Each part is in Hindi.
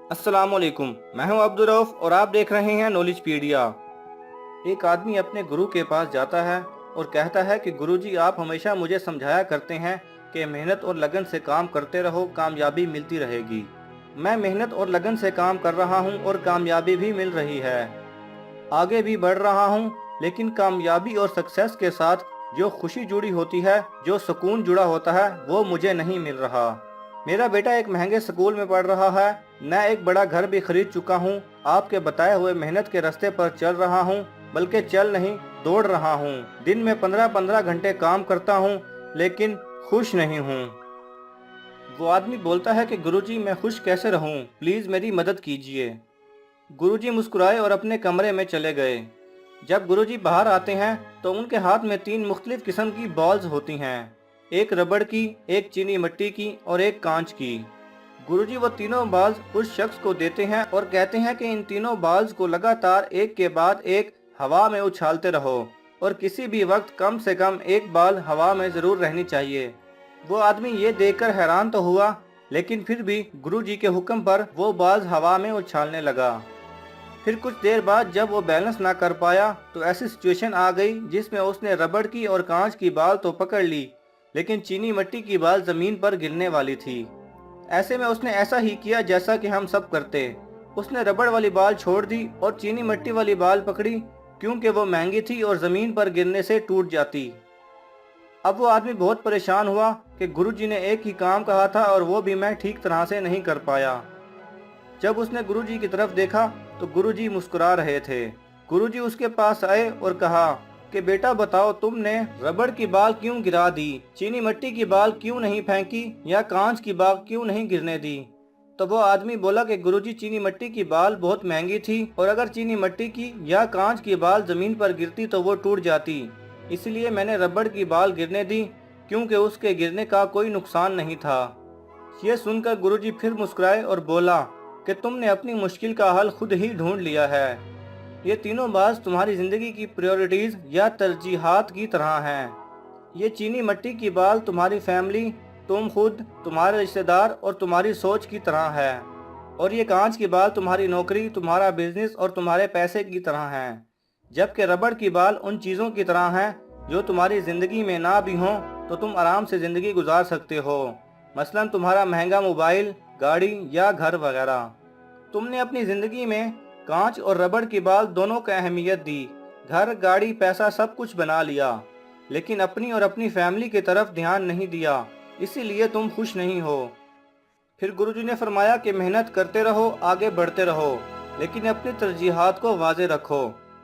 अस्सलामुअलैकुम। मैं हूं अब्दुल रऊफ और आप देख रहे हैं नॉलेजपीडिया। एक आदमी अपने गुरु के पास जाता है और कहता है कि गुरुजी, आप हमेशा मुझे समझाया करते हैं कि मेहनत और लगन से काम करते रहो, कामयाबी मिलती रहेगी। मैं मेहनत और लगन से काम कर रहा हूं और कामयाबी भी मिल रही है। आगे भी बढ़ रहा हूं, लेकिन कामयाबी और सक्सेस के साथ जो खुशी जुड़ी होती है, जो सुकून जुड़ा होता है, वो मुझे नहीं मिल रहा। मेरा बेटा एक महंगे स्कूल में पढ़ रहा है, मैं एक बड़ा घर भी खरीद चुका हूँ। आपके बताए हुए मेहनत के रास्ते पर चल रहा हूँ, बल्कि चल नहीं, दौड़ रहा हूँ। दिन में 15-15 घंटे काम करता हूँ, लेकिन खुश नहीं हूँ। वो आदमी बोलता है कि गुरुजी, मैं खुश कैसे रहूँ, प्लीज मेरी मदद कीजिए। गुरुजी मुस्कुराए और अपने कमरे में चले गए। जब गुरुजी बाहर आते हैं तो उनके हाथ में 3 मुख्तलिफ किस्म की बॉल्स होती हैं। एक रबड़ की, एक चीनी मिट्टी की और एक कांच की। गुरुजी वो तीनों बॉल्स उस शख्स को देते हैं और कहते हैं कि इन तीनों बॉल्स को लगातार एक के बाद एक हवा में उछालते रहो और किसी भी वक्त कम से कम एक बॉल हवा में जरूर रहनी चाहिए। वो आदमी ये देखकर हैरान तो हुआ, लेकिन फिर भी गुरुजी के हुक्म पर वो बॉल्स हवा में उछालने लगा। फिर कुछ देर बाद जब वो बैलेंस ना कर पाया तो ऐसी सिचुएशन आ गई जिसमें उसने रबड़ की और कांच की बाल तो पकड़ ली, लेकिन चीनी मिट्टी की बाल जमीन पर गिरने वाली थी। ऐसे में उसने ऐसा ही किया जैसा कि हम सब करते। उसने रबड़ वाली बाल छोड़ दी और चीनी मिट्टी वाली बाल पकड़ी, क्योंकि वो महंगी थी और जमीन पर गिरने से टूट जाती। अब वो आदमी बहुत परेशान हुआ कि गुरुजी ने एक ही काम कहा था और वो भी मैं ठीक तरह से नहीं कर पाया। जब उसने गुरुजी की तरफ देखा तो गुरुजी मुस्कुरा रहे थे। गुरुजी उसके पास आए और कहा कि बेटा बताओ, तुमने रबड़ की बाल क्यों गिरा दी, चीनी मिट्टी की बाल क्यों नहीं फेंकी या कांच की बाल क्यों नहीं गिरने दी। तो वो आदमी बोला कि गुरुजी, चीनी मिट्टी की बाल बहुत महंगी थी और अगर चीनी मिट्टी की या कांच की बाल जमीन पर गिरती तो वो टूट जाती, इसलिए मैंने रबड़ की बाल गिरने दी, क्योंकि उसके गिरने का कोई नुकसान नहीं था। ये सुनकर गुरुजी फिर मुस्कुराए और बोला कि तुमने अपनी मुश्किल का हल खुद ही ढूंढ लिया है। ये तीनों बात तुम्हारी जिंदगी की प्रायोरिटीज या तरजीहात की तरह हैं। ये चीनी मिट्टी की बाल तुम्हारी फैमिली, तुम खुद, तुम्हारे रिश्तेदार और तुम्हारी सोच की तरह है। और ये कांच की बाल तुम्हारी नौकरी, तुम्हारा बिजनेस और तुम्हारे पैसे की तरह हैं। जबकि रबड़ की बाल उन चीज़ों की तरह हैं जो तुम्हारी ज़िंदगी में ना भी हों तो तुम आराम से ज़िंदगी गुजार सकते हो। मसलन तुम्हारा महंगा मोबाइल, गाड़ी या घर वगैरह। तुमने अपनी ज़िंदगी में कांच और रबड़ की बाल दोनों को अहमियत दी, घर, गाड़ी, पैसा सब कुछ बना लिया, लेकिन अपनी और अपनी फैमिली की तरफ ध्यान नहीं दिया, इसीलिए तुम खुश नहीं हो। फिर गुरुजी ने फरमाया कि मेहनत करते रहो, आगे बढ़ते रहो, लेकिन अपनी तरजीहात को वाज़े रखो।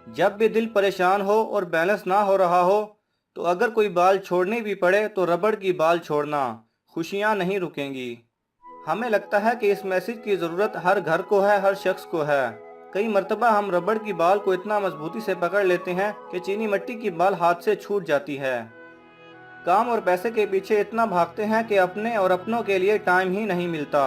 जब भी दिल परेशान हो और बैलेंस ना हो रहा हो तो अगर कोई बाल छोड़नी भी पड़े तो रबड़ की बाल छोड़ना, खुशियाँ नहीं रुकेंगी। हमें लगता है कि इस मैसेज की ज़रूरत हर घर को है, हर शख्स को है। कई मर्तबा हम रबड़ की बाल को इतना मजबूती से पकड़ लेते हैं कि चीनी मिट्टी की बाल हाथ से छूट जाती है। काम और पैसे के पीछे इतना भागते हैं कि अपने और अपनों के लिए टाइम ही नहीं मिलता।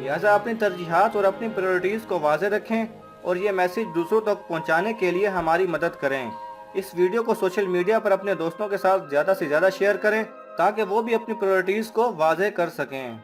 लिहाजा अपनी तरजीहात और अपनी प्रायोरिटीज़ को वाज़े रखें और ये मैसेज दूसरों तक पहुंचाने के लिए हमारी मदद करें। इस वीडियो को सोशल मीडिया पर अपने दोस्तों के साथ ज़्यादा से ज़्यादा शेयर करें ताकि वो भी अपनी प्रायोरिटीज़ को वाज़े कर सकें।